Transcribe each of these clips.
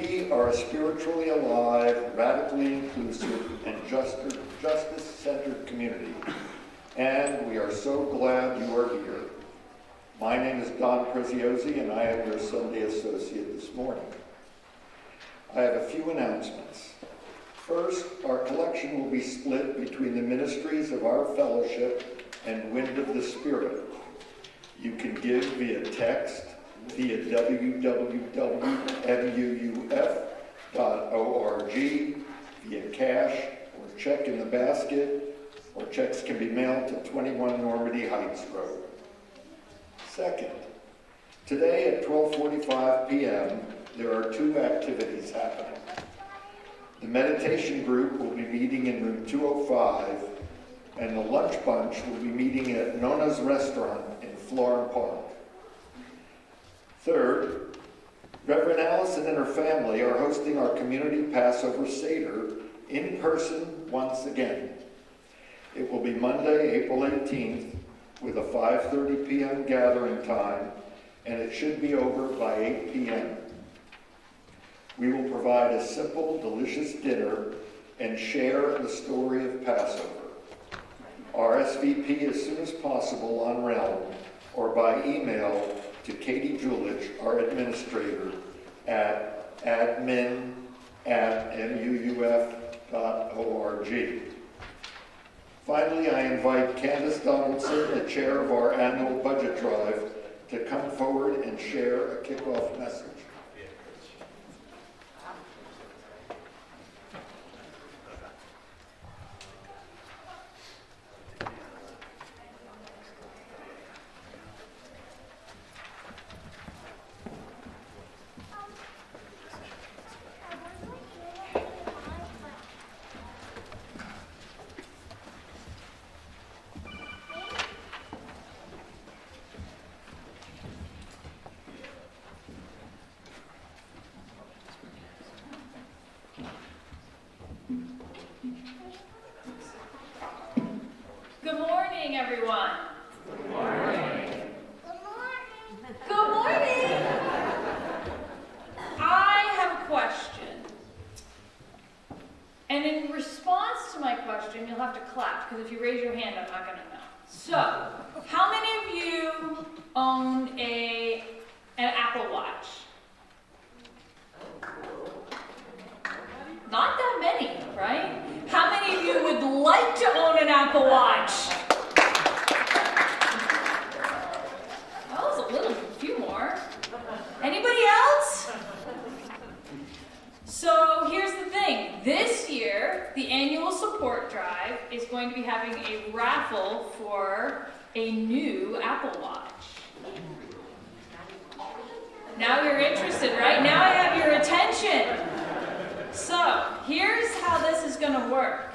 We are a spiritually alive, radically inclusive, and justice-centered community, and we are so glad you are here. My name is Don Preziosi, and I am your Sunday associate this morning. I have a few announcements. First, our collection will be split between the ministries of our fellowship and Wind of the Spirit. You can give via text, via www.muuf.org, via cash, or check in the basket, or checks can be mailed to 21 Normandy Heights Road. Second, today at 12:45 p.m., there are two activities happening. The meditation group will be meeting in room 205, and the lunch bunch will be meeting at Nona's Restaurant in Florham Park. Third, Reverend Alison and her family are hosting our community Passover Seder in person once again. It will be Monday, April 18th, with a 5:30 p.m. gathering time, and it should be over by 8 p.m. We will provide a simple, delicious dinner and share the story of Passover. RSVP as soon as possible on Realm or by email to Katie Julich, our administrator, at admin@muuf.org. Finally, I invite Candace Donaldson, the chair of our annual budget drive, to come forward and share a kickoff message. Good morning, everyone. Good morning. Good morning. Good morning. I have a question. And in response to my question, you'll have to clap, because if you raise your hand, I'm not going to know. So, how many of you own an Apple Watch? Not that many, right? How many of you would like to own an Apple Watch? That was a few more. Anybody else? So here's the thing. This year, the annual support drive is going to be having a raffle for a new Apple Watch. Now you're interested, right? Now I have your attention. So, here's how this is going to work.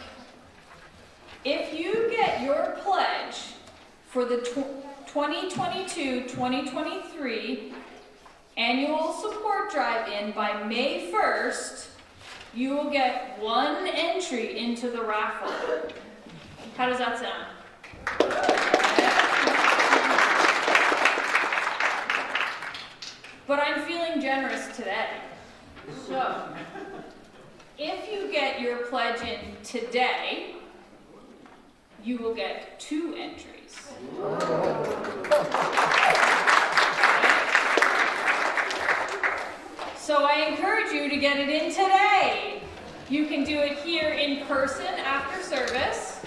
If you get your pledge for the 2022-2023 annual support drive in by May 1st, you will get one entry into the raffle. How does that sound? But I'm feeling generous today. So, if you get your pledge in today, you will get 2 entries. So I encourage you to get it in today. You can do it here in person after service.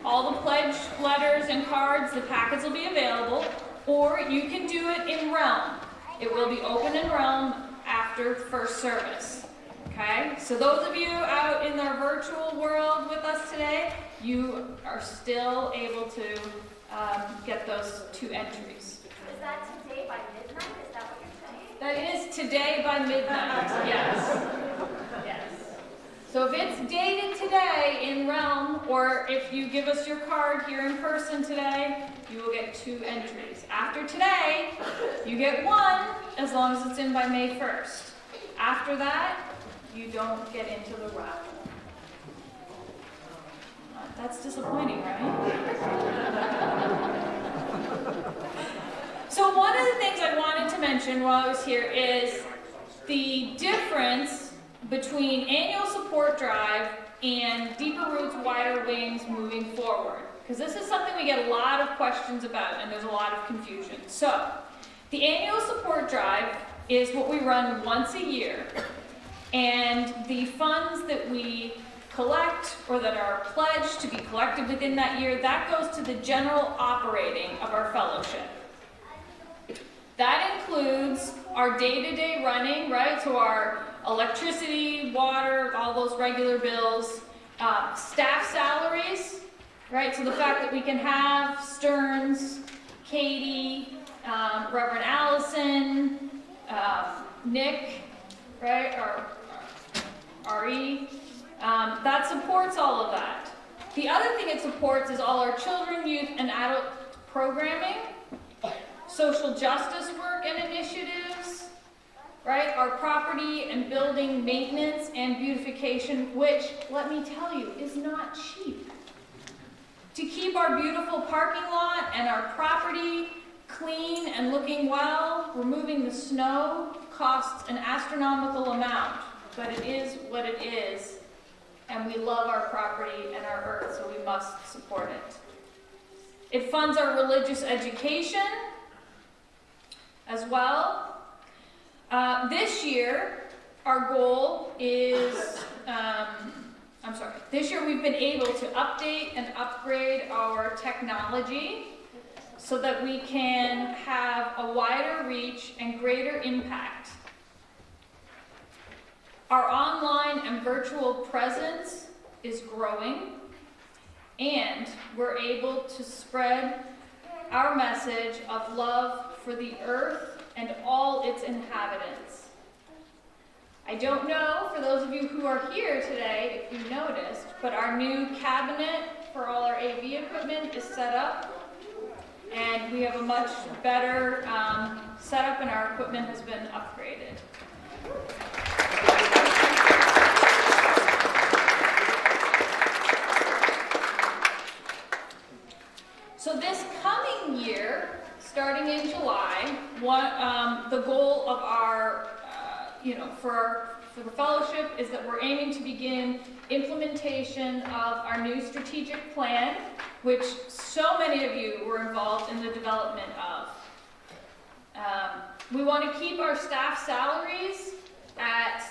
All the pledge letters and cards, the packets will be available, or you can do it in Realm. It will be open in Realm after first service. Okay, so those of you out in the virtual world with us today, you are still able to get those 2 entries. Is that today by midnight? Is that what you're saying? That is today by midnight, yes. Yes. So if it's dated today in Realm, or if you give us your card here in person today, you will get 2 entries. After today, you get 1, as long as it's in by May 1st. After that, you don't get into the raffle. That's disappointing, right? So one of the things I wanted to mention while I was here is the difference between annual support drive and deeper roots, wider wings moving forward. Because this is something we get a lot of questions about and there's a lot of confusion. So, the annual support drive is what we run once a year. And the funds that we collect or that are pledged to be collected within that year, that goes to the general operating of our fellowship. That includes our day-to-day running, right? So our electricity, water, all those regular bills, staff salaries, right? So the fact that we can have Stearns, Katie, Reverend Alison, Nick, right? RE, that supports all of that. The other thing it supports is all our children, youth, and adult programming, social justice work and initiatives, right? Our property and building maintenance and beautification, which, let me tell you, is not cheap. To keep our beautiful parking lot and our property clean and looking well, removing the snow costs an astronomical amount, but it is what it is, and we love our property and our earth, so we must support it. It funds our religious education as well. This year, our goal is, this year we've been able to update and upgrade our technology so that we can have a wider reach and greater impact. Our online and virtual presence is growing, and we're able to spread our message of love for the earth and all its inhabitants. I don't know, for those of you who are here today, if you noticed, but our new cabinet for all our AV equipment is set up, and we have a much better setup, and our equipment has been upgraded. So this coming year, starting in July, the goal of our, for the fellowship is that we're aiming to begin implementation of our new strategic plan, which so many of you were involved in the development of. We want to keep our staff salaries at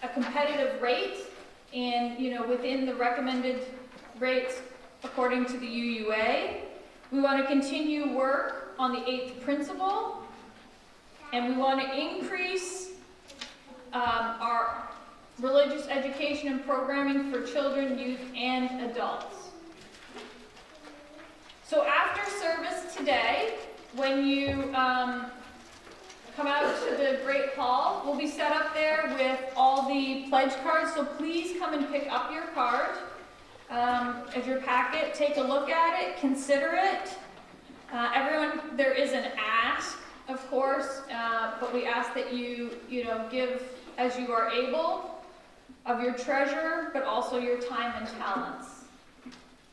a competitive rate and, within the recommended rates according to the UUA. We want to continue work on the 8th principle, and we want to increase our religious education and programming for children, youth, and adults. So after service today, when you come out to the Great Hall, we'll be set up there with all the pledge cards, so please come and pick up your card. As your packet, take a look at it, consider it. Everyone, there is an ask, of course, but we ask that you give as you are able of your treasure, but also your time and talents.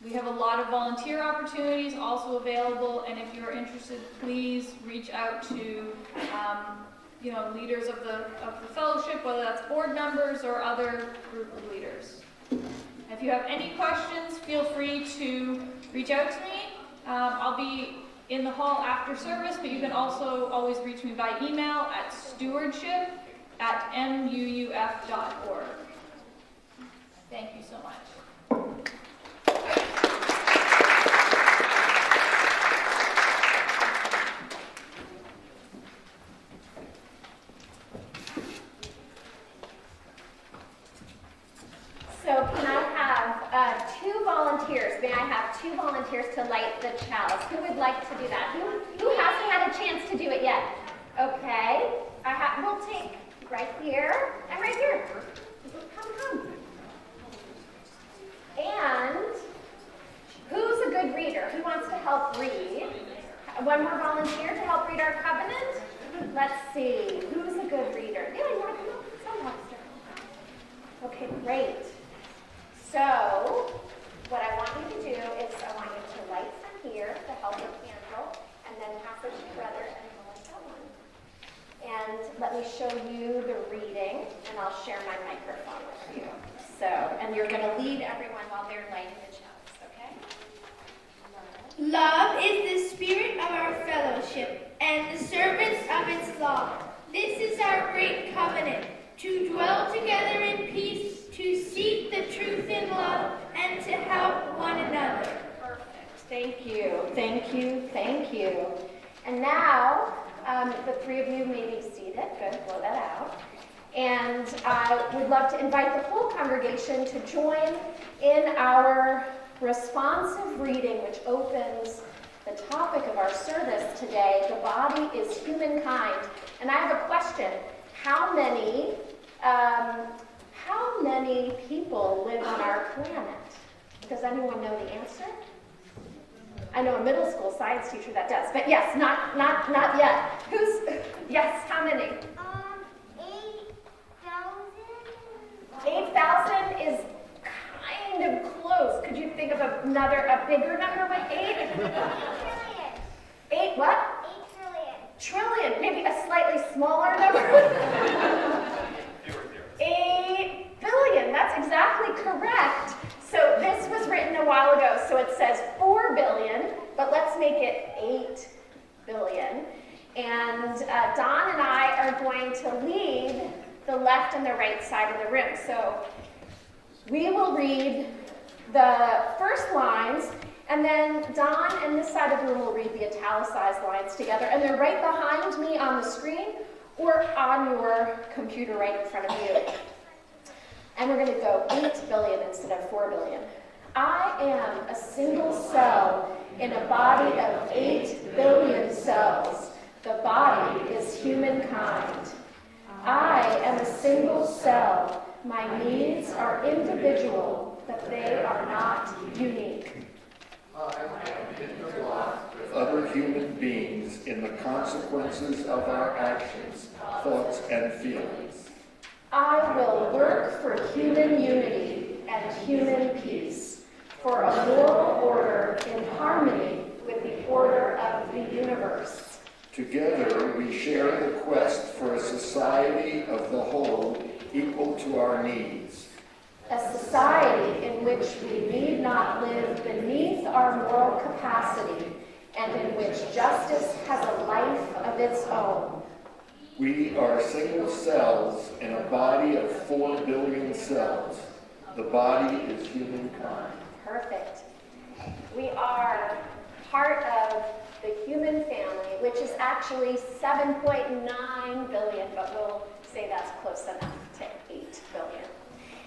We have a lot of volunteer opportunities also available, and if you're interested, please reach out to leaders of the fellowship, whether that's board members or other group of leaders. If you have any questions, feel free to reach out to me. I'll be in the hall after service, but you can also always reach me by email at stewardship@muuf.org. Thank you so much. So can I have two volunteers? May I have two volunteers to light the chalice? Who would like to do that? Who hasn't had a chance to do it yet? Okay. We'll take right here and right here. Come. And who's a good reader? Who wants to help read? One more volunteer to help read our covenant? Let's see. Who's a good reader? Yeah, you want to come up? Someone wants to. Okay, great. So, what I want you to do is I want you to light some here to help your candle, and then pass it to Brother and Melissa one. And let me show you the reading, and I'll share my microphone with you. So, and you're going to lead everyone while they're lighting the chalice, okay? Love is the spirit of our fellowship and the service of its law. This is our great covenant, to dwell together in peace, to seek the truth in love, and to help one another. Perfect. Thank you. Thank you. Thank you. And now, the three of you may be seated. Good. Blow that out. And I would love to invite the whole congregation to join in our responsive reading, which opens the topic of our service today, The Body Is Humankind. And I have a question. How many people live on our planet? Does anyone know the answer? I know a middle school science teacher that does, but yes, not yet. Yes, how many? 8,000. 8,000 is kind of close. Could you think of a bigger number with 8? Trillion. 8 what? 8 trillion. Trillion, maybe a slightly smaller number. 8 billion, that's exactly correct. So this was written a while ago, so it says 4 billion, but let's make it 8 billion. And Don and I are going to lead the left and the right side of the room. So we will read the first lines, and then Don and this side of the room will read the italicized lines together, and they're right behind me on the screen or on your computer right in front of you. And we're going to go 8 billion instead of 4 billion. I am a single cell in a body of 8 billion cells. The body is humankind. I am a single cell. My needs are individual, but they are not unique. With other human beings in the consequences of our actions, thoughts, and feelings. I will work for human unity and human peace, for a moral order in harmony with the order of the universe. Together, we share the quest for a society of the whole equal to our needs. A society in which we need not live beneath our moral capacity and in which justice has a life of its own. We are single cells in a body of 4 billion cells. The body is humankind. Perfect. We are part of the human family, which is actually 7.9 billion, but we'll say that's close enough to 8 billion.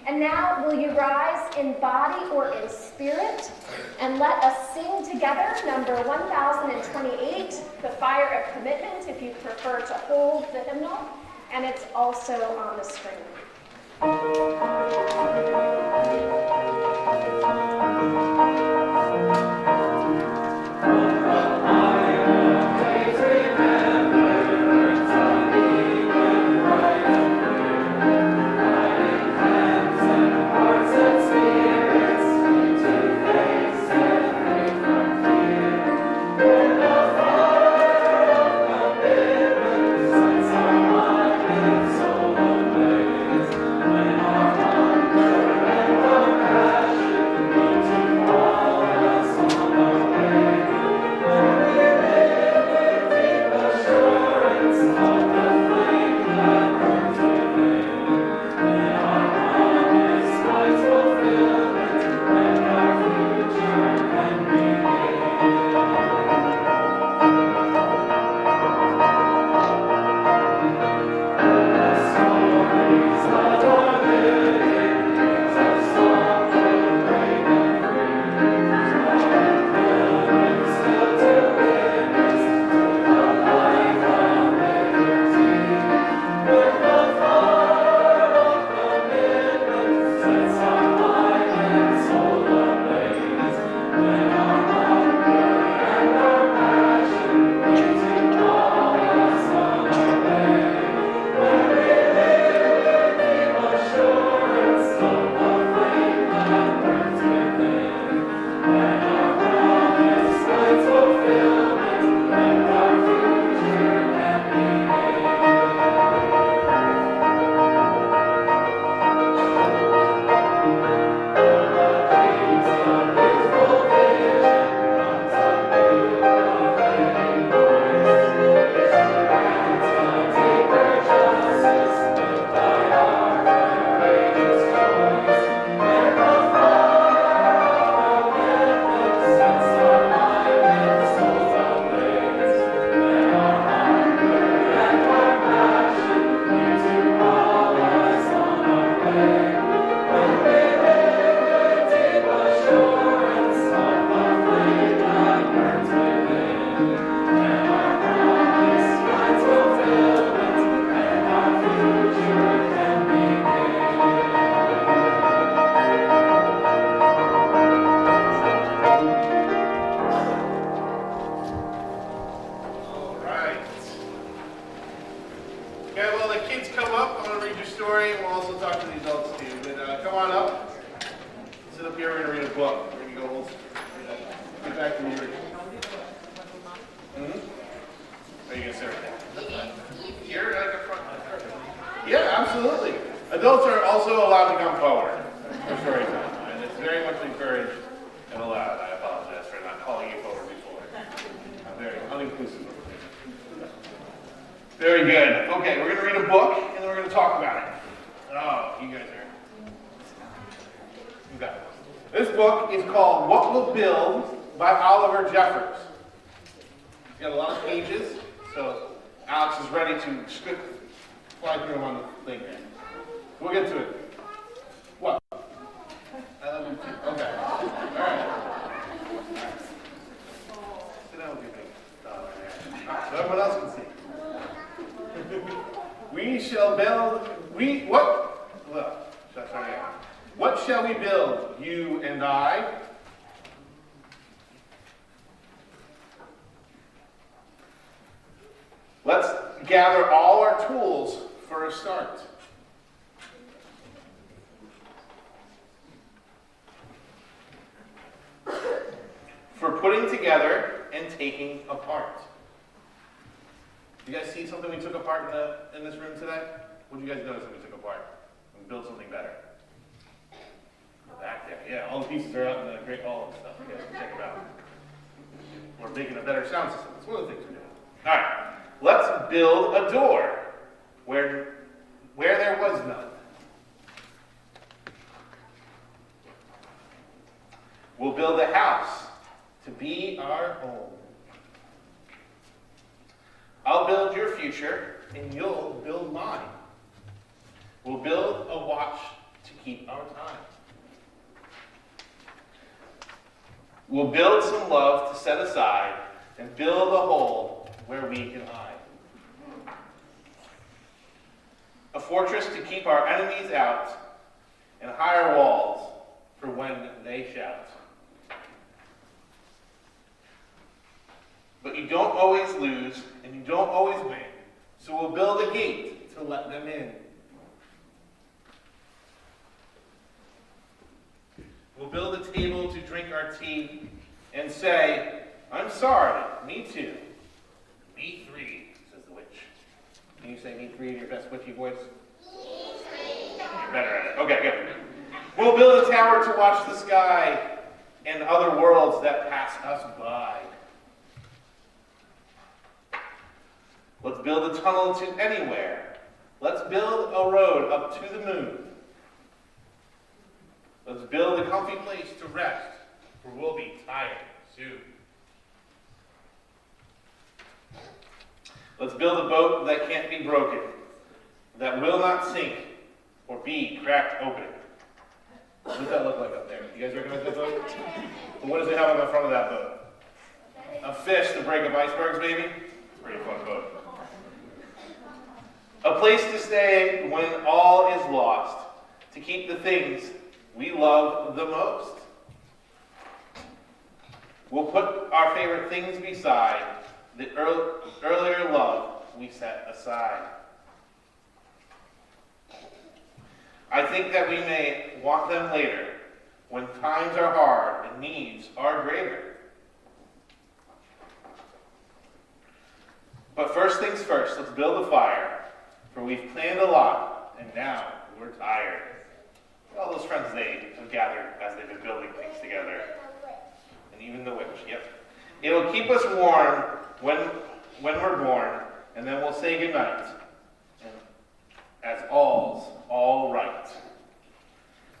And now, will you rise in body or in spirit? And let us sing together number 1028, The Fire of Commitment, if you prefer to hold the hymnal. And it's also on the screen. we'll talk to the adults too. But come on up. Sit up here. We're going to read a book. We're going to go. Get back to the reading. Are you going to say everything? Here, like a front. Yeah, absolutely. Adults are also allowed to come forward for story time, and it's very much encouraged and allowed. I apologize for not calling you forward before. I'm very uninclusive. Very good. Okay, we're going to read a book, and then we're going to talk about it. Oh, you guys are... Okay. This book is called What We'll Build by Oliver Jeffers. It's got a lot of pages, so Alex is ready to fly through them on the thing there. We'll get to it. What? I love you too. Okay. All right. Sit down with your big dog right there. So everyone else can see. We shall build, what shall we build, you and I? Let's gather all our tools for a start. For putting together and taking apart. You guys see something we took apart in this room today? What did you guys notice that we took apart and built something better? Back there, yeah. All the pieces are out in the great hall and stuff. You guys can check it out. We're making a better sound system. That's one of the things we're doing. All right, let's build a door where there was none. We'll build a house to be our home. I'll build your future, and you'll build mine. We'll build a watch to keep our time. We'll build some love to set aside, and build a hole where we can hide. A fortress to keep our enemies out, and higher walls for when they shout. But you don't always lose, and you don't always win. So we'll build a gate to let them in. We'll build a table to drink our tea and say, I'm sorry, me too. Me three, says the witch. Can you say me three in your best witchy voice? Me three. You're better at it. Okay, good. We'll build a tower to watch the sky and other worlds that pass us by. Let's build a tunnel to anywhere. Let's build a road up to the moon. Let's build a comfy place to rest, for we'll be tired soon. Let's build a boat that can't be broken, that will not sink or be cracked open. What does that look like up there? You guys recognize that boat? Well, what does it have on the front of that boat? A fish to break up icebergs, maybe? Pretty fun boat. A place to stay when all is lost, to keep the things we love the most. We'll put our favorite things beside the earlier love we set aside. I think that we may want them later, when times are hard and needs are greater. But first things first, let's build a fire. For we've planned a lot, and now we're tired. All those friends they have gathered as they've been building things together. And even the witch, yep. It'll keep us warm when we're born, and then we'll say goodnight. And as all's all right.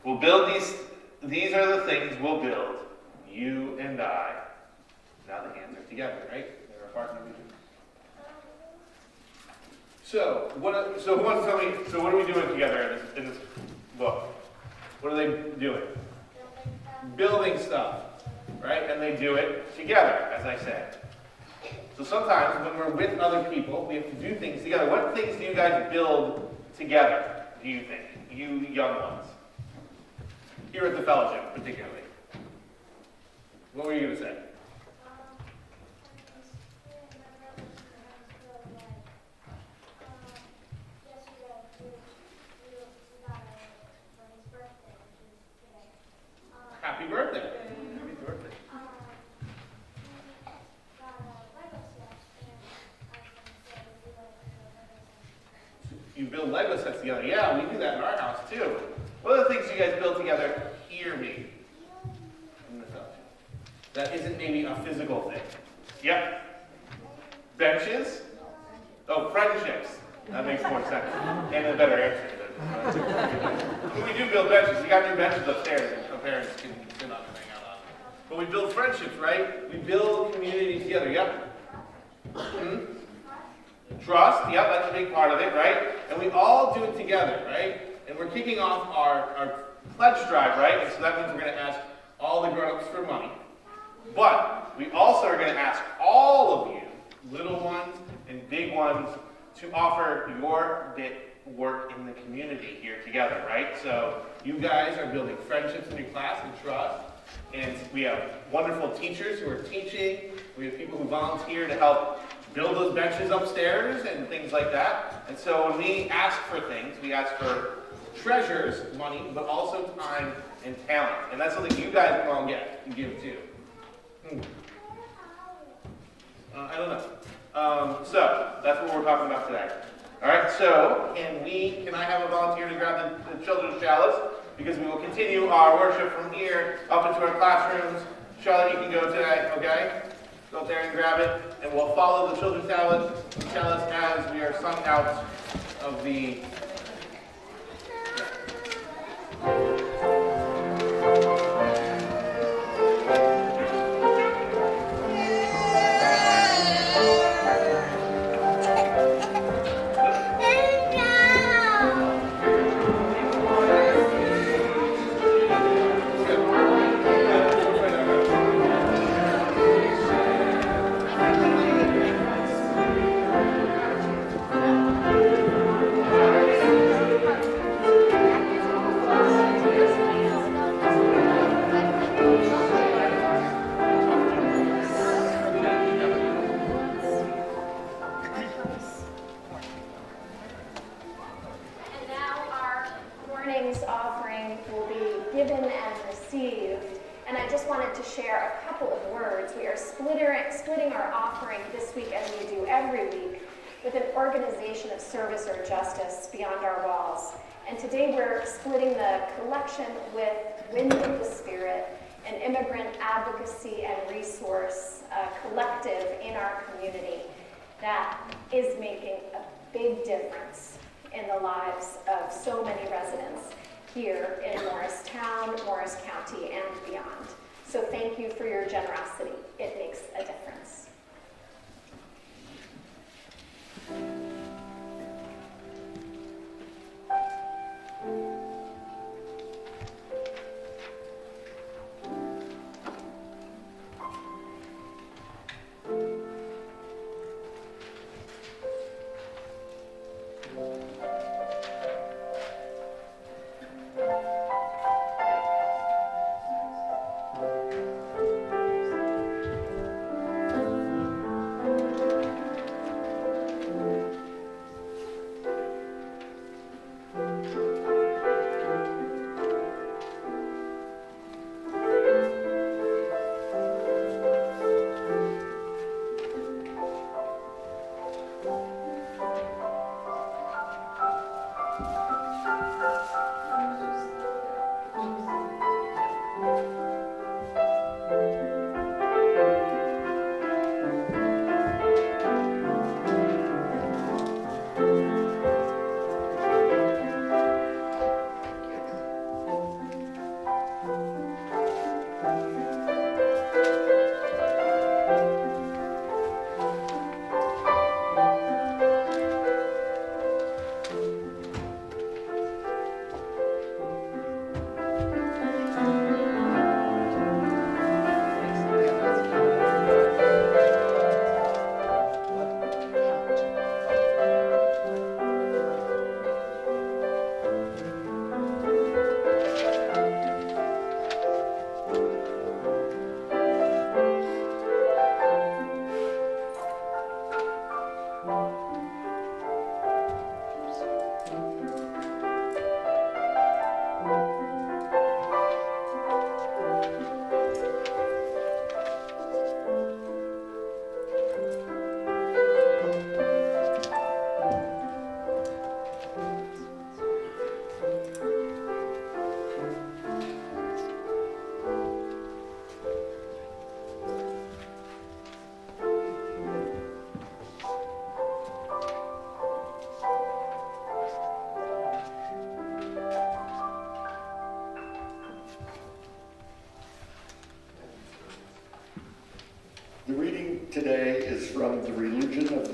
We'll build these are the things we'll build, you and I. Now the hands are together, right? They're apart from each other. So who wants to tell me, so what are we doing together in this book? What are they doing? Building stuff, right? And they do it together, as I said. So sometimes when we're with other people, we have to do things together. What things do you guys build together, do you think? You young ones. Here at the fellowship, particularly. What were you going to say? we do that in our house too. What are the things you guys build together here, maybe? In the fellowship. That isn't maybe a physical thing. Yep. Benches? Oh, friendships. That makes more sense. And a better answer. But we do build benches. We got new benches upstairs that our parents can sit on and hang out on. But we build friendships, right? We build community together. Yep. Trust. Yep, that's a big part of it, right? And we all do it together, right? And we're kicking off our pledge drive, right? And so that means we're going to ask all the grown-ups for money. But we also are going to ask all of you, little ones and big ones, to offer your bit work in the community here together, right? So you guys are building friendships in your class and trust. And we have wonderful teachers who are teaching. We have people who volunteer to help build those benches upstairs and things like that. And so when we ask for things, we ask for treasures, money, but also time and talent. And that's something you guys can all get and give too. I don't know. So that's what we're talking about today. All right. So can I have a volunteer to grab the children's chalice, because we will continue our worship from here up into our classrooms. Charlotte, you can go today. Okay. Go up there and grab it, and we'll follow the children's chalice as we are sung out of the. Splitting our offering this week, as we do every week, with an organization of service or justice beyond our walls. And today we're splitting the collection with Wind of the Spirit, an immigrant advocacy and resource collective in our community that is making a big difference in the lives of so many residents here in Morristown, Morris County, and beyond. So thank you for your generosity. It makes a difference.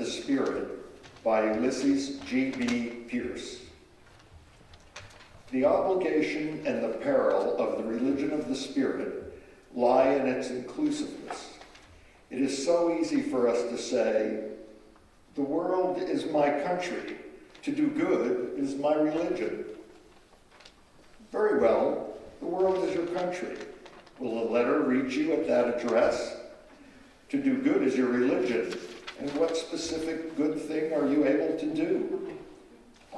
the Spirit by Ulysses G.B. Pierce. The obligation and the peril of the religion of the Spirit lie in its inclusiveness. It is so easy for us to say, the world is my country. To do good is my religion. Very well, the world is your country. Will a letter reach you at that address? To do good is your religion. And what specific good thing are you able to do?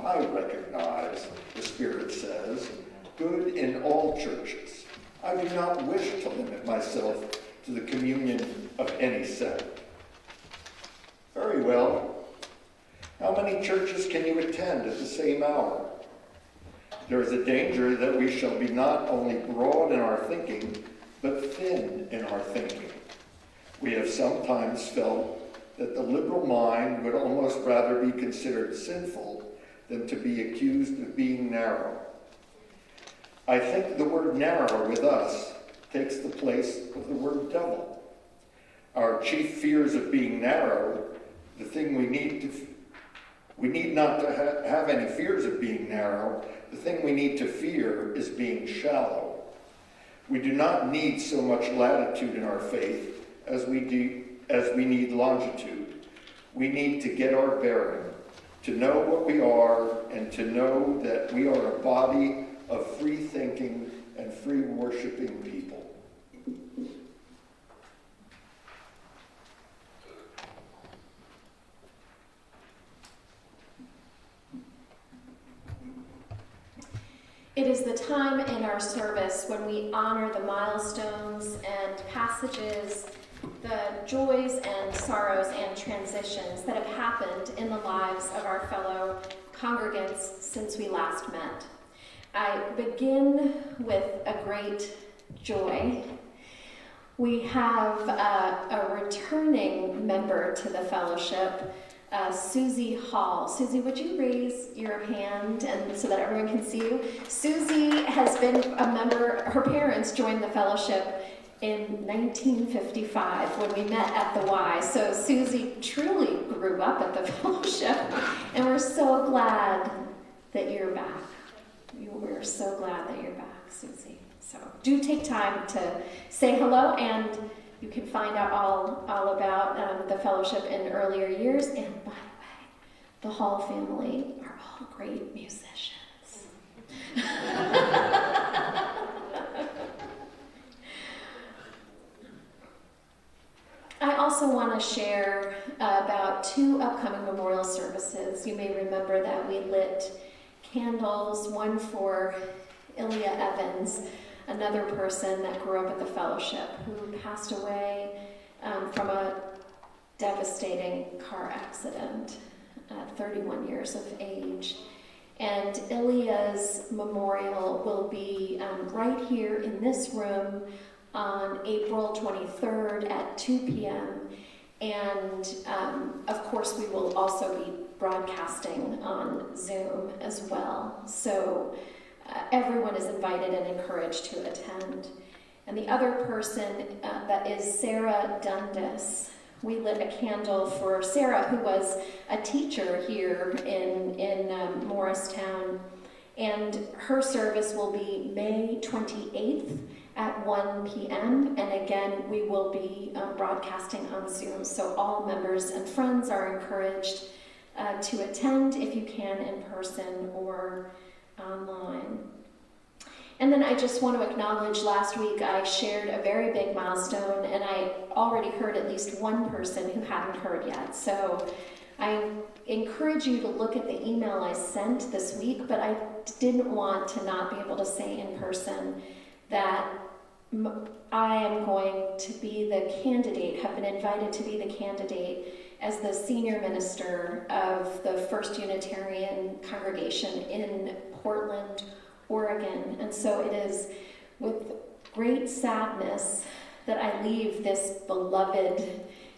I recognize, the Spirit says, good in all churches. I do not wish to limit myself to the communion of any sect. Very well. How many churches can you attend at the same hour? There is a danger that we shall be not only broad in our thinking, but thin in our thinking. We have sometimes felt that the liberal mind would almost rather be considered sinful than to be accused of being narrow. I think the word narrow with us takes the place of the word devil. Our chief fears of being narrow, the thing we need not to have any fears of being narrow. The thing we need to fear is being shallow. We do not need so much latitude in our faith as we need longitude. We need to get our bearing, to know what we are, and to know that we are a body of free-thinking and free-worshiping people. It is the time in our service when we honor the milestones and passages, the joys and sorrows and transitions that have happened in the lives of our fellow congregants since we last met. I begin with a great joy. We have a returning member to the fellowship, Susie Hall. Susie, would you raise your hand and so that everyone can see you? Susie has been a member, her parents joined the fellowship in 1955 when we met at the Y. So Susie truly grew up at the fellowship, and we're so glad that you're back. We're so glad that you're back, Susie. So do take time to say hello, and you can find out all about the fellowship in earlier years. And by the way, the Hall family are all great musicians. I also want to share about 2 upcoming memorial services. You may remember that we lit candles, one for Ilya Evans, another person that grew up at the fellowship who passed away from a devastating car accident at 31 years of age. And Ilya's memorial will be right here in this room on April 23rd at 2 p.m. And of course, we will also be broadcasting on Zoom as well. So everyone is invited and encouraged to attend. And the other person that is Sarah Dundas. We lit a candle for Sarah, who was a teacher here in Morristown. And her service will be May 28th at 1 p.m. And again, we will be broadcasting on Zoom. So all members and friends are encouraged to attend if you can in person or online. And then I just want to acknowledge last week I shared a very big milestone, and I already heard at least one person who hadn't heard yet. So I encourage you to look at the email I sent this week, but I didn't want to not be able to say in person that I am going to be the candidate, have been invited to be the candidate as the senior minister of the First Unitarian congregation in Portland, Oregon. And so it is with great sadness that I leave this beloved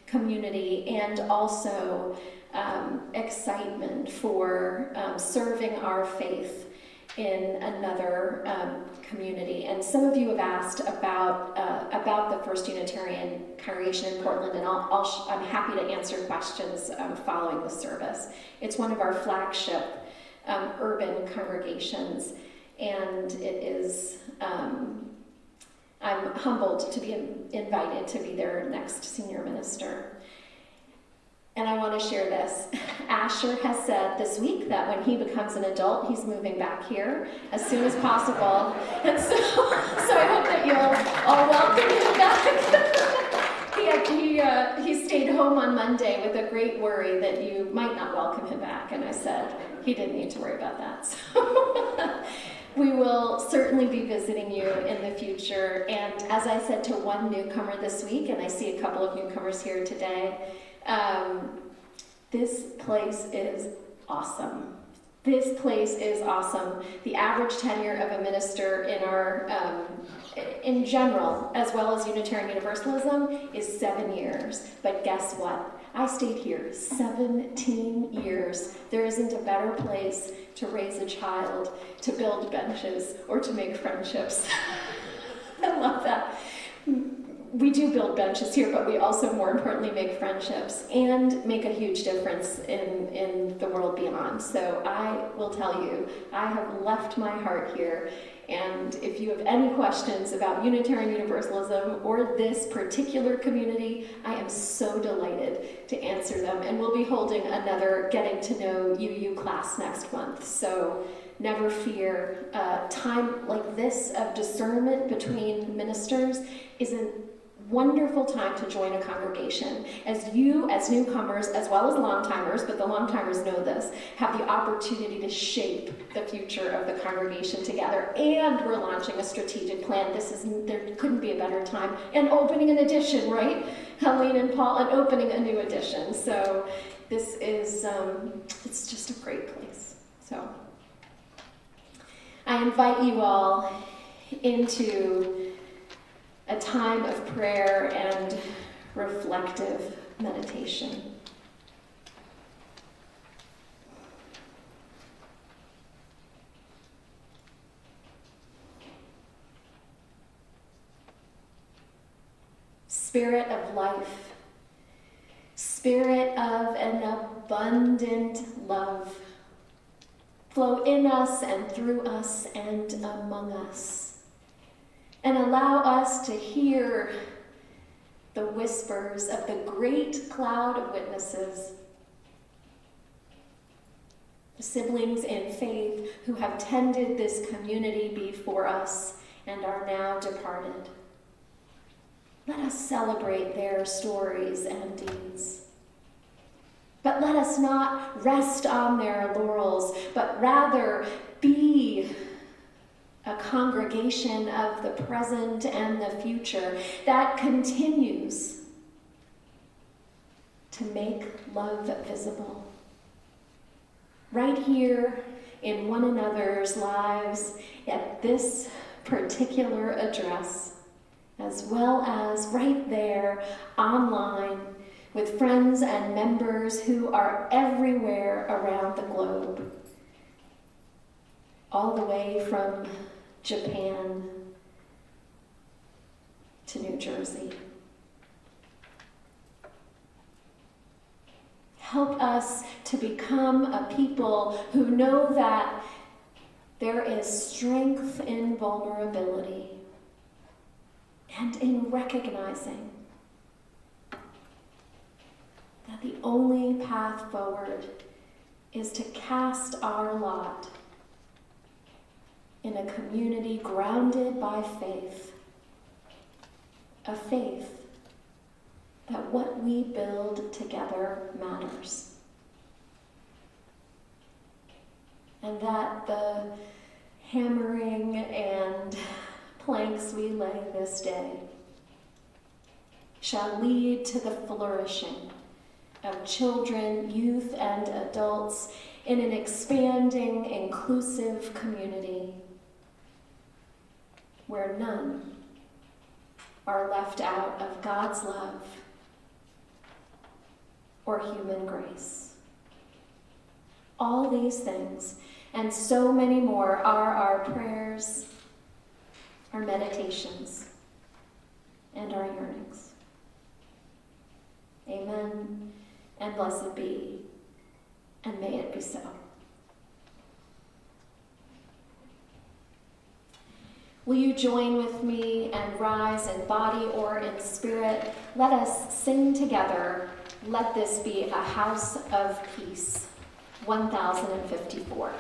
community, and also excitement for serving our faith in another community. And some of you have asked about the First Unitarian congregation in Portland, and I'm happy to answer questions following the service. It's one of our flagship urban congregations, and it is, I'm humbled to be invited to be their next senior minister. And I want to share this. Asher has said this week that when he becomes an adult, he's moving back here as soon as possible. And so I hope that you'll all welcome him back. He stayed home on Monday with a great worry that you might not welcome him back. And I said he didn't need to worry about that. So we will certainly be visiting you in the future. And as I said to one newcomer this week, and I see a couple of newcomers here today, this place is awesome. This place is awesome. The average tenure of a minister in our, in general, as well as Unitarian Universalism, is 7 years. But guess what? I stayed here 17 years. There isn't a better place to raise a child, to build benches, or to make friendships. I love that. We do build benches here, but we also, more importantly, make friendships and make a huge difference in the world beyond. So I will tell you, I have left my heart here, and if you have any questions about Unitarian Universalism or this particular community, I am so delighted to answer them. And we'll be holding another Getting to Know UU class next month. So never fear. Time like this of discernment between ministers is a wonderful time to join a congregation. As you, as newcomers, as well as long-timers, but the long-timers know this, have the opportunity to shape the future of the congregation together. And we're launching a strategic plan. There couldn't be a better time. And opening an edition, right? Helene and Paul, and opening a new edition. So this is, it's just a great place. So I invite you all into a time of prayer and reflective meditation. Spirit of life, Spirit of an abundant love, flow in us and through us and among us. And allow us to hear the whispers of the great cloud of witnesses, the siblings in faith who have tended this community before us and are now departed. Let us celebrate their stories and deeds. But let us not rest on their laurels, but rather be a congregation of the present and the future that continues to make love visible. Right here in one another's lives at this particular address, as well as right there online with friends and members who are everywhere around the globe, all the way from Japan to New Jersey. Help us to become a people who know that there is strength in vulnerability and in recognizing that the only path forward is to cast our lot in a community grounded by faith, a faith that what we build together matters, and that the hammering and planks we lay this day shall lead to the flourishing of children, youth, and adults in an expanding, inclusive community where none are left out of God's love or human grace. All these things and so many more are our prayers, our meditations, and our yearnings. Amen, and blessed be, and may it be so. Will you join with me and rise in body or in spirit? Let us sing together, "Let This Be a House of Peace," 1054.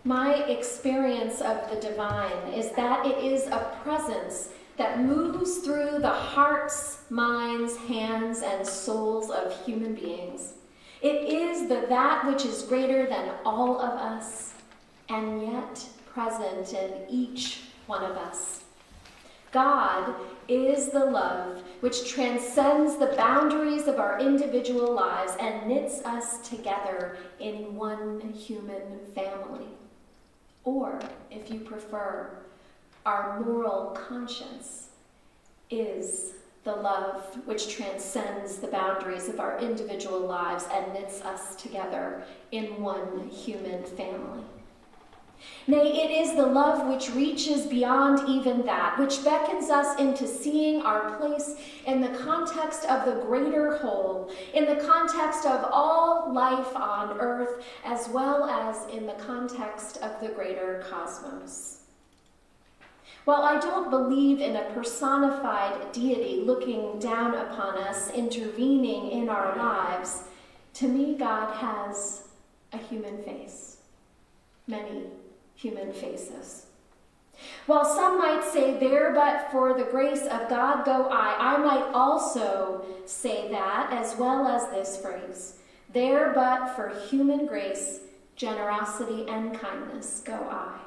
My experience of the divine is that it is a presence that moves through the hearts, minds, hands, and souls of human beings. It is that which is greater than all of us, and yet present in each one of us. God is the love which transcends the boundaries of our individual lives and knits us together in one human family. Or, if you prefer, our moral conscience is the love which transcends the boundaries of our individual lives and knits us together in one human family. Nay, it is the love which reaches beyond even that, which beckons us into seeing our place in the context of the greater whole, in the context of all life on earth, as well as in the context of the greater cosmos. While I don't believe in a personified deity looking down upon us, intervening in our lives, to me God has a human face, many human faces. While some might say, there but for the grace of God go I might also say that, as well as this phrase, there but for human grace, generosity, and kindness go I.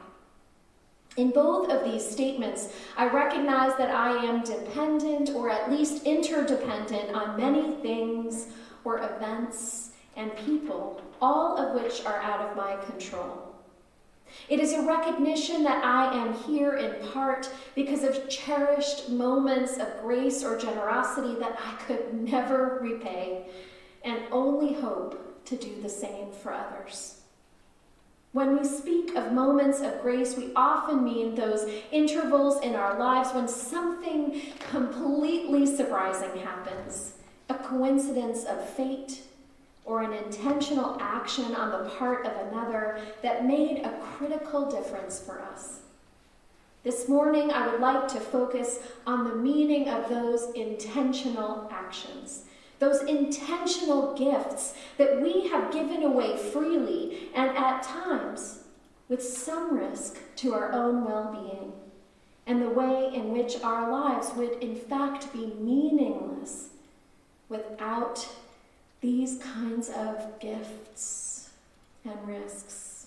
In both of these statements, I recognize that I am dependent, or at least interdependent, on many things or events and people, all of which are out of my control. It is a recognition that I am here in part because of cherished moments of grace or generosity that I could never repay, and only hope to do the same for others. When we speak of moments of grace, we often mean those intervals in our lives when something completely surprising happens, a coincidence of fate, or an intentional action on the part of another that made a critical difference for us. This morning, I would like to focus on the meaning of those intentional actions, those intentional gifts that we have given away freely and at times with some risk to our own well-being, and the way in which our lives would in fact be meaningless without these kinds of gifts and risks.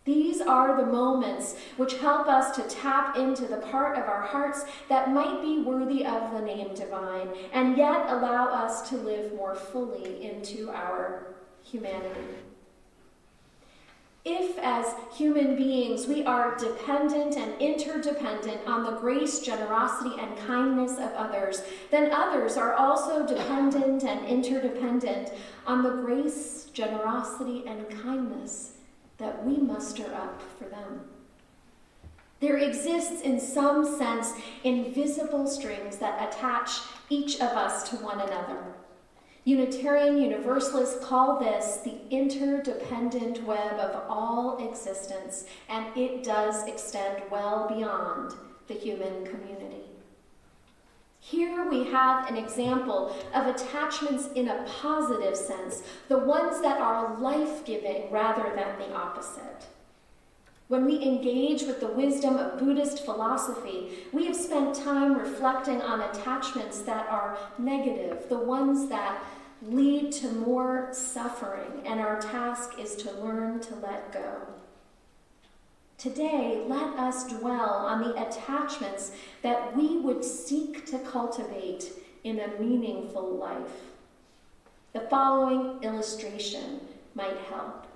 These are the moments which help us to tap into the part of our hearts that might be worthy of the name divine, and yet allow us to live more fully into our humanity. If, as human beings, we are dependent and interdependent on the grace, generosity, and kindness of others, then others are also dependent and interdependent on the grace, generosity, and kindness that we muster up for them. There exists, in some sense, invisible strings that attach each of us to one another. Unitarian Universalists call this the interdependent web of all existence, and it does extend well beyond the human community. Here we have an example of attachments in a positive sense, the ones that are life-giving rather than the opposite. When we engage with the wisdom of Buddhist philosophy, we have spent time reflecting on attachments that are negative, the ones that lead to more suffering, and our task is to learn to let go. Today, let us dwell on the attachments that we would seek to cultivate in a meaningful life. The following illustration might help.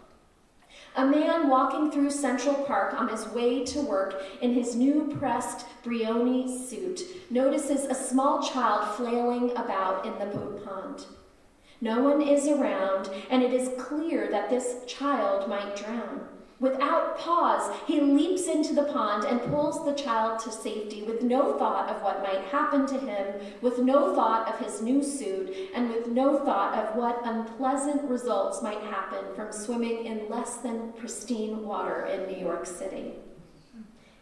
A man walking through Central Park on his way to work in his new pressed Brioni suit notices a small child flailing about in the boat pond. No one is around, and it is clear that this child might drown. Without pause, he leaps into the pond and pulls the child to safety with no thought of what might happen to him, with no thought of his new suit, and with no thought of what unpleasant results might happen from swimming in less than pristine water in New York City.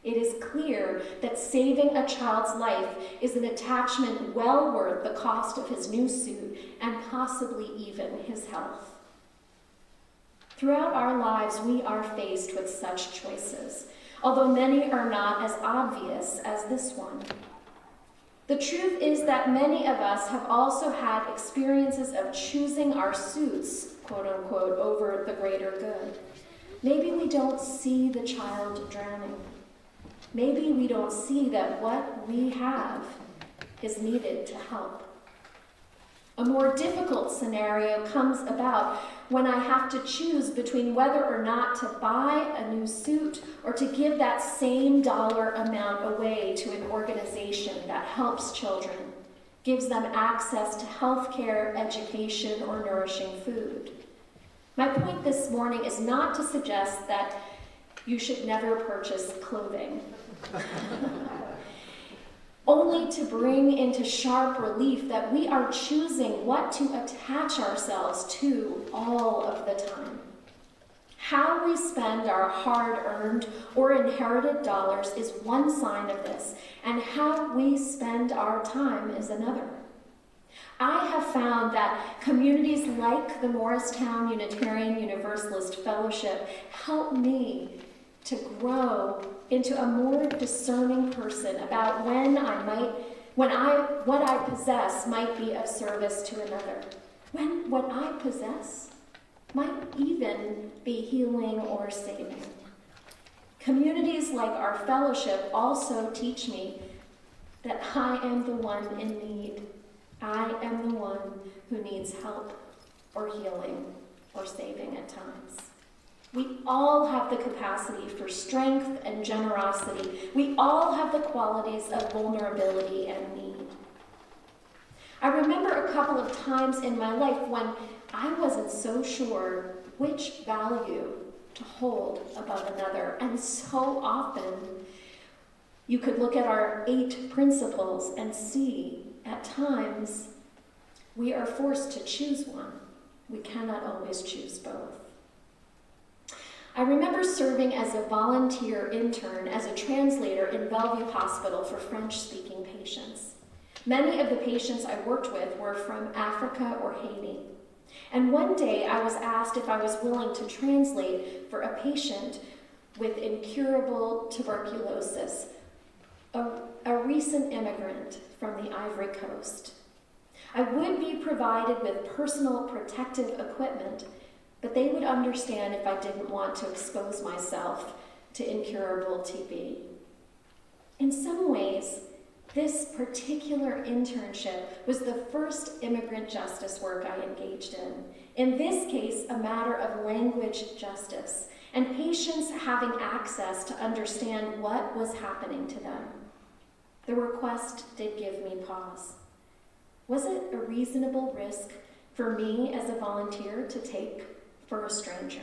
It is clear that saving a child's life is an attachment well worth the cost of his new suit and possibly even his health. Throughout our lives, we are faced with such choices, although many are not as obvious as this one. The truth is that many of us have also had experiences of choosing our suits, quote unquote, over the greater good. Maybe we don't see the child drowning. Maybe we don't see that what we have is needed to help. A more difficult scenario comes about when I have to choose between whether or not to buy a new suit or to give that same dollar amount away to an organization that helps children, gives them access to health care, education, or nourishing food. My point this morning is not to suggest that you should never purchase clothing. Only to bring into sharp relief that we are choosing what to attach ourselves to all of the time. How we spend our hard-earned or inherited dollars is one sign of this, and how we spend our time is another. I have found that communities like the Morristown Unitarian Universalist Fellowship help me to grow into a more discerning person about what I possess might be of service to another. When what I possess might even be healing or saving. Communities like our fellowship also teach me that I am the one in need. I am the one who needs help or healing or saving at times. We all have the capacity for strength and generosity. We all have the qualities of vulnerability and need. I remember a couple of times in my life when I wasn't so sure which value to hold above another. And so often, you could look at our 8 principles and see, at times, we are forced to choose one. We cannot always choose both. I remember serving as a volunteer intern as a translator in Bellevue Hospital for French-speaking patients. Many of the patients I worked with were from Africa or Haiti. And one day I was asked if I was willing to translate for a patient with incurable tuberculosis, a recent immigrant from the Ivory Coast. I would be provided with personal protective equipment, but they would understand if I didn't want to expose myself to incurable TB. In some ways, this particular internship was the first immigrant justice work I engaged in. In this case, a matter of language justice, and patients having access to understand what was happening to them. The request did give me pause. Was it a reasonable risk for me as a volunteer to take for a stranger?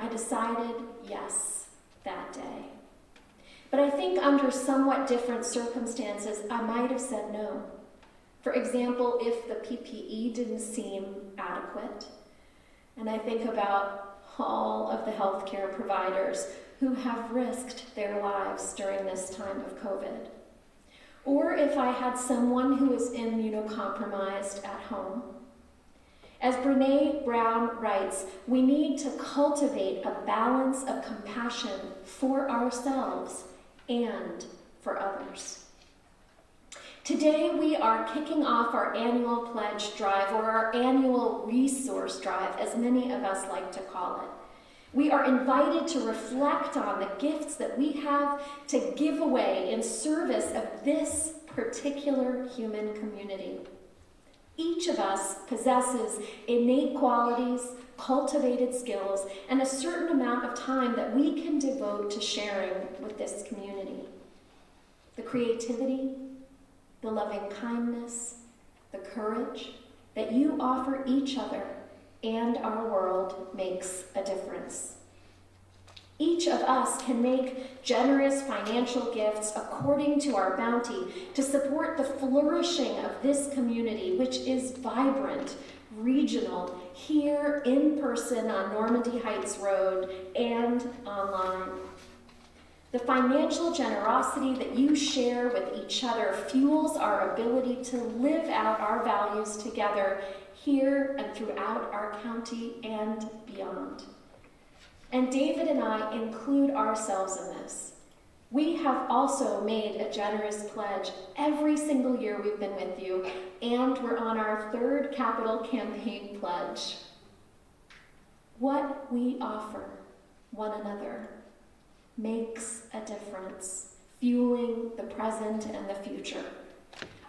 I decided yes that day. But I think under somewhat different circumstances, I might have said no. For example, if the PPE didn't seem adequate, and I think about all of the healthcare providers who have risked their lives during this time of COVID. Or if I had someone who was immunocompromised at home. As Brene Brown writes, we need to cultivate a balance of compassion for ourselves and for others. Today we are kicking off our annual pledge drive, or our annual resource drive, as many of us like to call it. We are invited to reflect on the gifts that we have to give away in service of this particular human community. Each of us possesses innate qualities, cultivated skills, and a certain amount of time that we can devote to sharing with this community. The creativity, the loving kindness, the courage that you offer each other and our world makes a difference. Each of us can make generous financial gifts according to our bounty to support the flourishing of this community, which is vibrant, regional, here in person on Normandy Heights Road and online. The financial generosity that you share with each other fuels our ability to live out our values together here and throughout our county and beyond. And David and I include ourselves in this. We have also made a generous pledge every single year we've been with you, and we're on our 3rd capital campaign pledge. What we offer one another makes a difference, fueling the present and the future.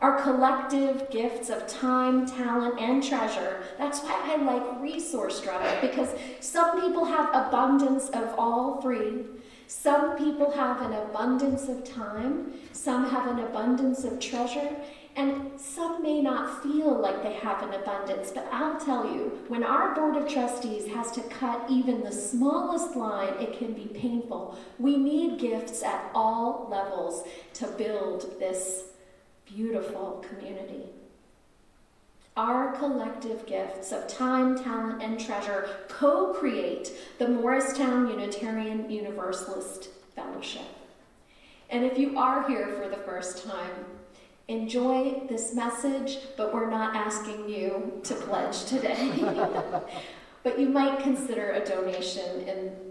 Our collective gifts of time, talent, and treasure. That's why I like Resource Drive, because some people have abundance of all 3. Some people have an abundance of time, some have an abundance of treasure, and some may not feel like they have an abundance. But I'll tell you, when our Board of Trustees has to cut even the smallest line, it can be painful. We need gifts at all levels to build this beautiful community. Our collective gifts of time, talent, and treasure co-create the Morristown Unitarian Universalist Fellowship. And if you are here for the first time, Enjoy this message, but we're not asking you to pledge today. But you might consider a donation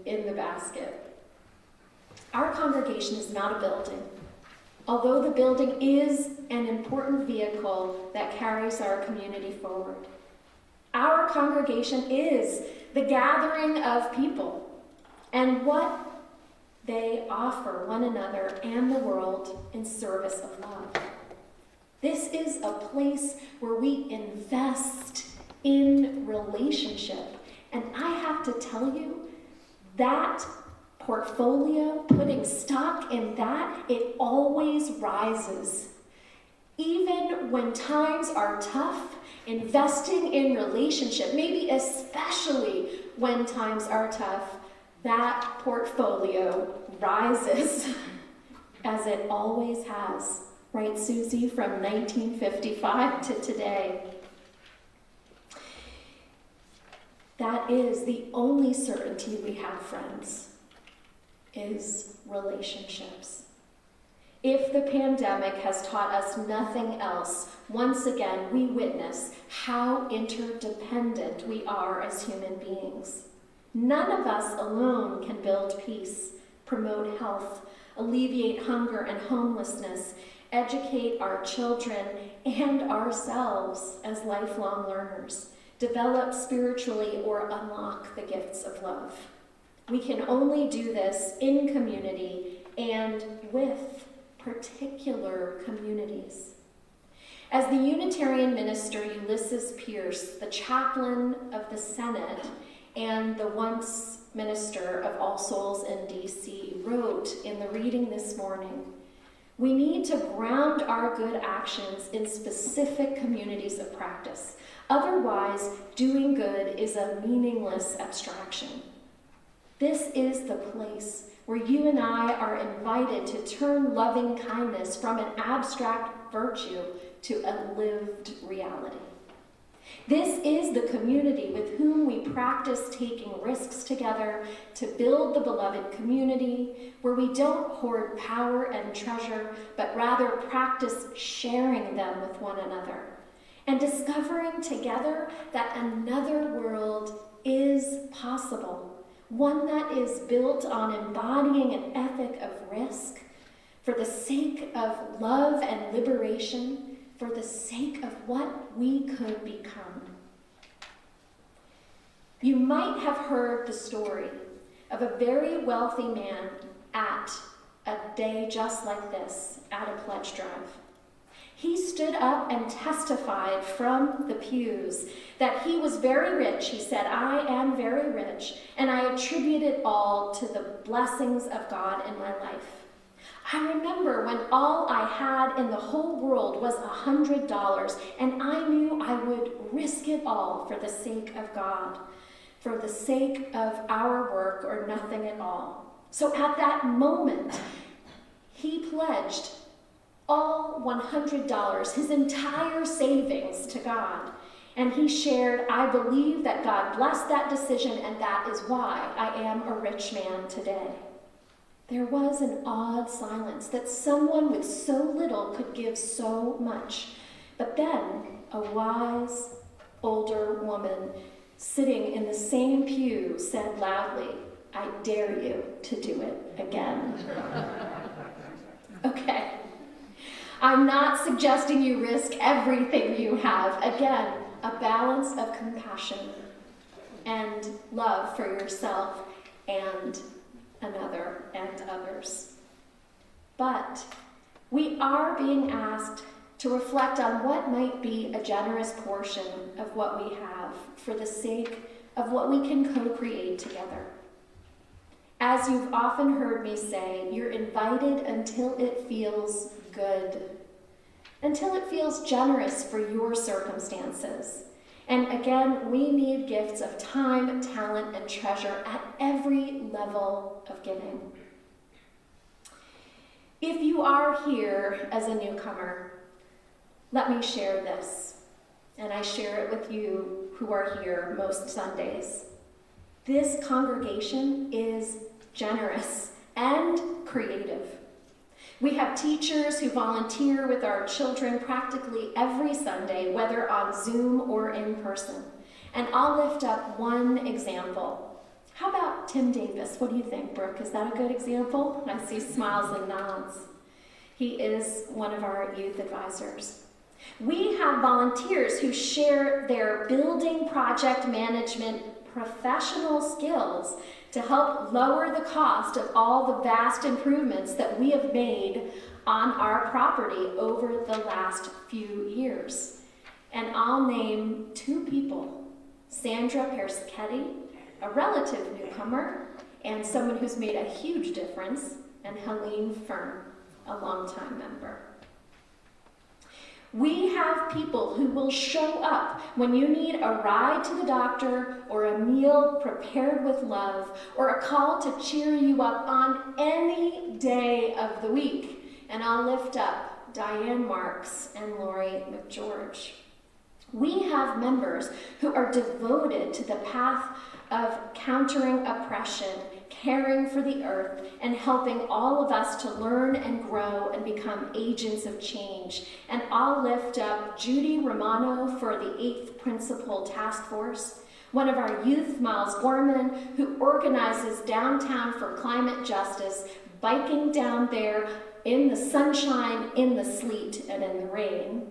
in the basket. Our congregation is not a building, although the building is an important vehicle that carries our community forward. Our congregation is the gathering of people and what they offer one another and the world in service of love. This is a place where we invest in relationship. And I have to tell you, that portfolio, putting stock in that, it always rises. Even when times are tough, investing in relationship, maybe especially when times are tough, that portfolio rises as it always has. Right, Susie, from 1955 to today. That is the only certainty we have, friends, is relationships. If the pandemic has taught us nothing else, once again we witness how interdependent we are as human beings. None of us alone can build peace, promote health, alleviate hunger and homelessness, educate our children and ourselves as lifelong learners, develop spiritually, or unlock the gifts of love. We can only do this in community and with particular communities. As the Unitarian minister Ulysses Pierce, the chaplain of the Senate and the once minister of All Souls in D.C., wrote in the reading this morning, we need to ground our good actions in specific communities of practice. Otherwise, doing good is a meaningless abstraction. This is the place where you and I are invited to turn loving kindness from an abstract virtue to a lived reality. This is the community with whom we practice taking risks together to build the beloved community, where we don't hoard power and treasure, but rather practice sharing them with one another and discovering together that another world is possible, one that is built on embodying an ethic of risk for the sake of love and liberation, for the sake of what we could become. You might have heard the story of a very wealthy man at a day just like this, at a pledge drive. He stood up and testified from the pews that he was very rich. He said, I am very rich, and I attribute it all to the blessings of God in my life. I remember when all I had in the whole world was $100, and I knew I would risk it all for the sake of God, for the sake of our work or nothing at all. So at that moment, he pledged all $100, his entire savings, to God. And he shared, I believe that God blessed that decision, and that is why I am a rich man today. There was an awed silence that someone with so little could give so much. But then a wise, older woman sitting in the same pew said loudly, I dare you to do it again. Okay. I'm not suggesting you risk everything you have. Again, a balance of compassion and love for yourself and another and others. But we are being asked to reflect on what might be a generous portion of what we have for the sake of what we can co-create together. As you've often heard me say, you're invited until it feels good, until it feels generous for your circumstances. And again, we need gifts of time, talent, and treasure at every level of giving. If you are here as a newcomer, let me share this, and I share it with you who are here most Sundays. This congregation is generous and creative. We have teachers who volunteer with our children practically every Sunday, whether on Zoom or in person. And I'll lift up one example. How about Tim Davis? What do you think, Brooke? Is that a good example? I see smiles and nods. He is one of our youth advisors. We have volunteers who share their building project management professional skills to help lower the cost of all the vast improvements that we have made on our property over the last few years. And I'll name two people, Sandra Persichetti, a relative newcomer, and someone who's made a huge difference, and Helene Fern, a longtime member. We have people who will show up when you need a ride to the doctor or a meal prepared with love or a call to cheer you up on any day of the week. And I'll lift up Diane Marks and Lori McGeorge. We have members who are devoted to the path of countering oppression, caring for the earth, and helping all of us to learn and grow and become agents of change. And I'll lift up Judy Romano for the 8th Principle Task Force, one of our youth, Miles Gorman, who organizes Downtown for Climate Justice, biking down there in the sunshine, in the sleet, and in the rain.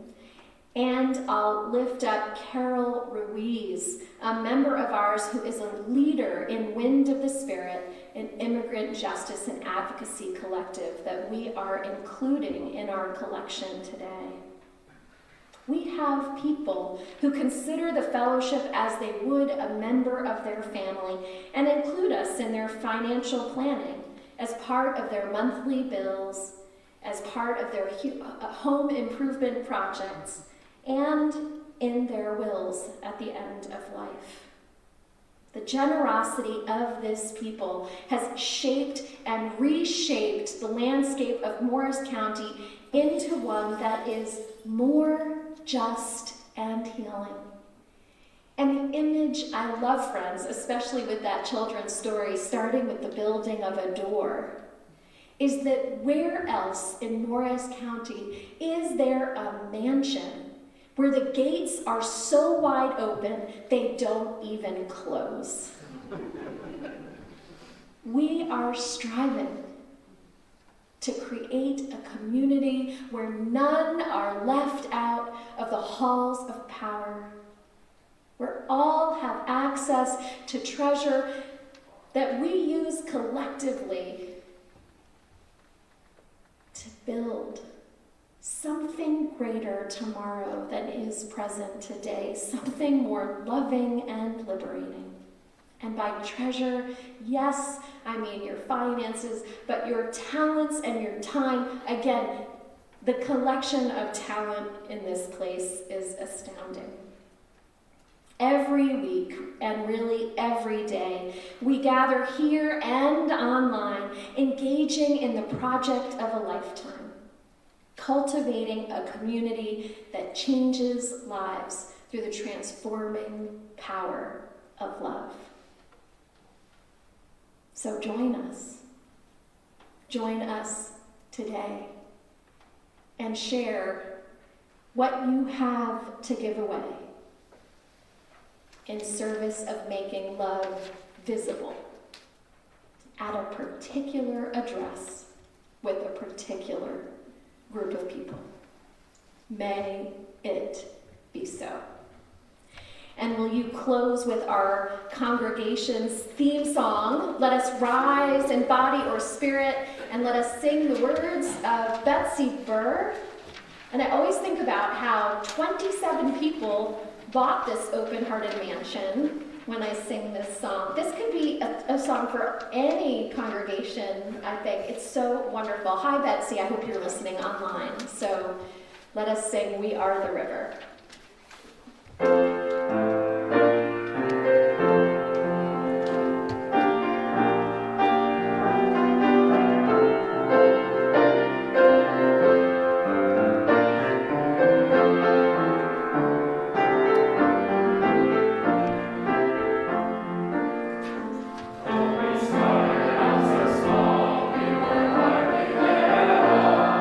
And I'll lift up Carol Ruiz, a member of ours who is a leader in Wind of the Spirit, an immigrant justice and advocacy collective that we are including in our collection today. We have people who consider the fellowship as they would a member of their family and include us in their financial planning as part of their monthly bills, as part of their home improvement projects, and in their wills at the end of life. The generosity of this people has shaped and reshaped the landscape of Morris County into one that is more just and healing. And the image I love, friends, especially with that children's story, starting with the building of a door, is that where else in Morris County is there a mansion where the gates are so wide open they don't even close? We are striving to create a community where none are left out of the halls of power, where all have access to treasure that we use collectively to build something greater tomorrow than is present today, something more loving and liberating. And by treasure, yes, I mean your finances, but your talents and your time. Again, the collection of talent in this place is astounding. Every week, and really every day, we gather here and online, engaging in the project of a lifetime, cultivating a community that changes lives through the transforming power of love. So join us. Join us today and share what you have to give away in service of making love visible at a particular address with a particular group of people. May it be so. And will you close with our congregation's theme song, Let Us Rise in Body or Spirit, and let us sing the words of Betsy Burr. And I always think about how 27 people bought this open-hearted mansion when I sing this song. This could be a song for any congregation, I think. It's so wonderful. Hi, Betsy. I hope you're listening online. So let us sing We Are the River. We started out so small, we were hardly there at all.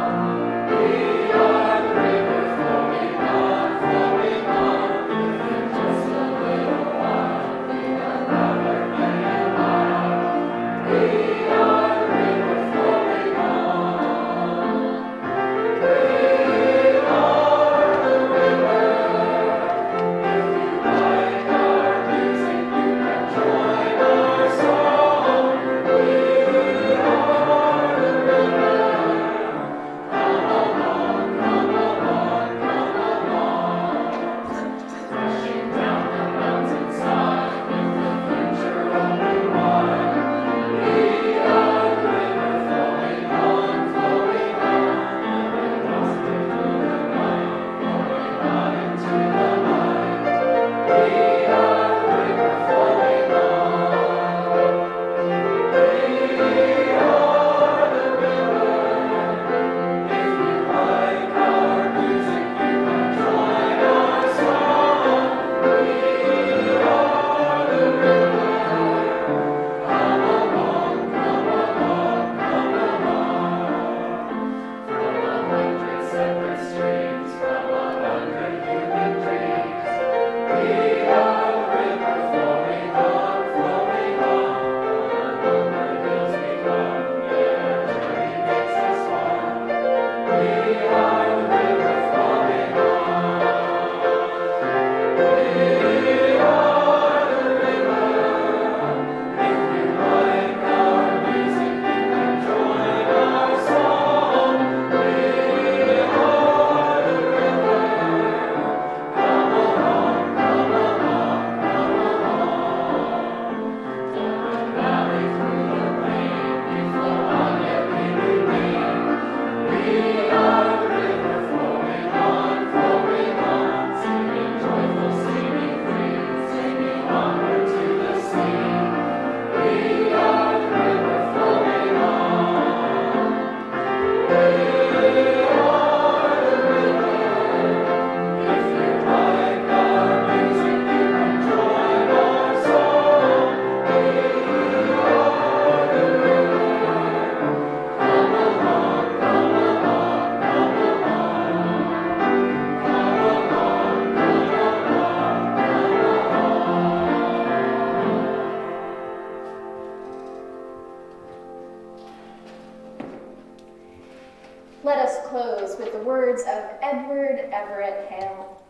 Let us close with the words of Edward Everett Hale.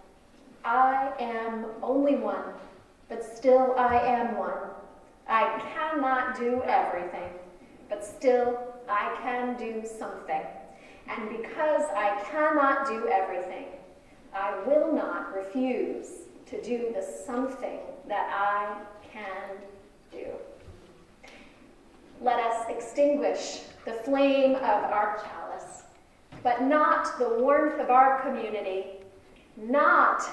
I am only one, but still I am one. I cannot do everything, but still I can do something. And because I cannot do everything, I will not refuse to do the something that I can do. Let us extinguish the flame of our chalice, but not the warmth of our community, not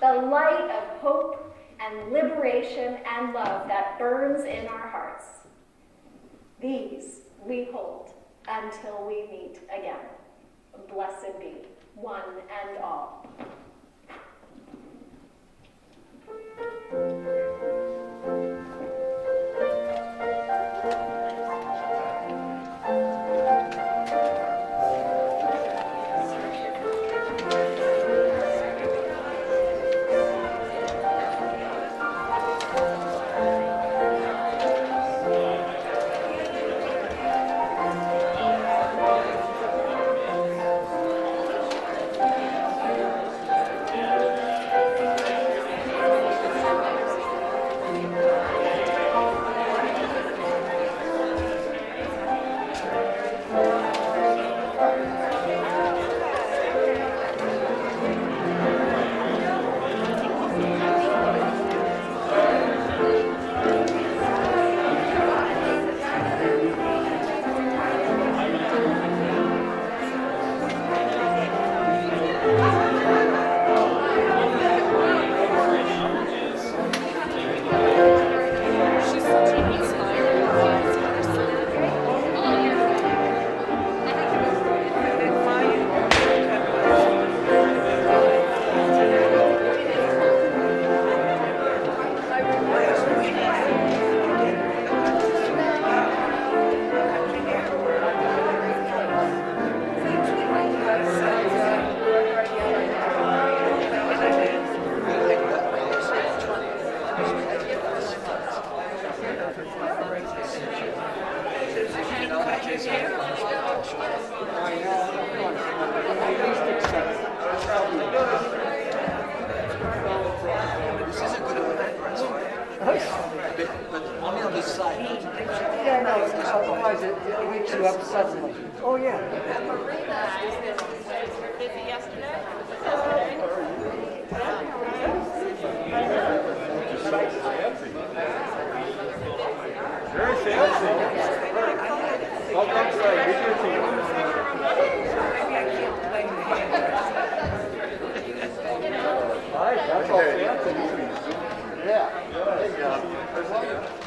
the light of hope and liberation and love that burns in our hearts. These we hold until we meet again. Blessed be one and all. But only on this side. Yeah, no, otherwise it wakes you up suddenly. Oh, yeah. Busy yesterday? Very fancy. Welcome to our video team. Right, that's all fancy. Yeah. There you go.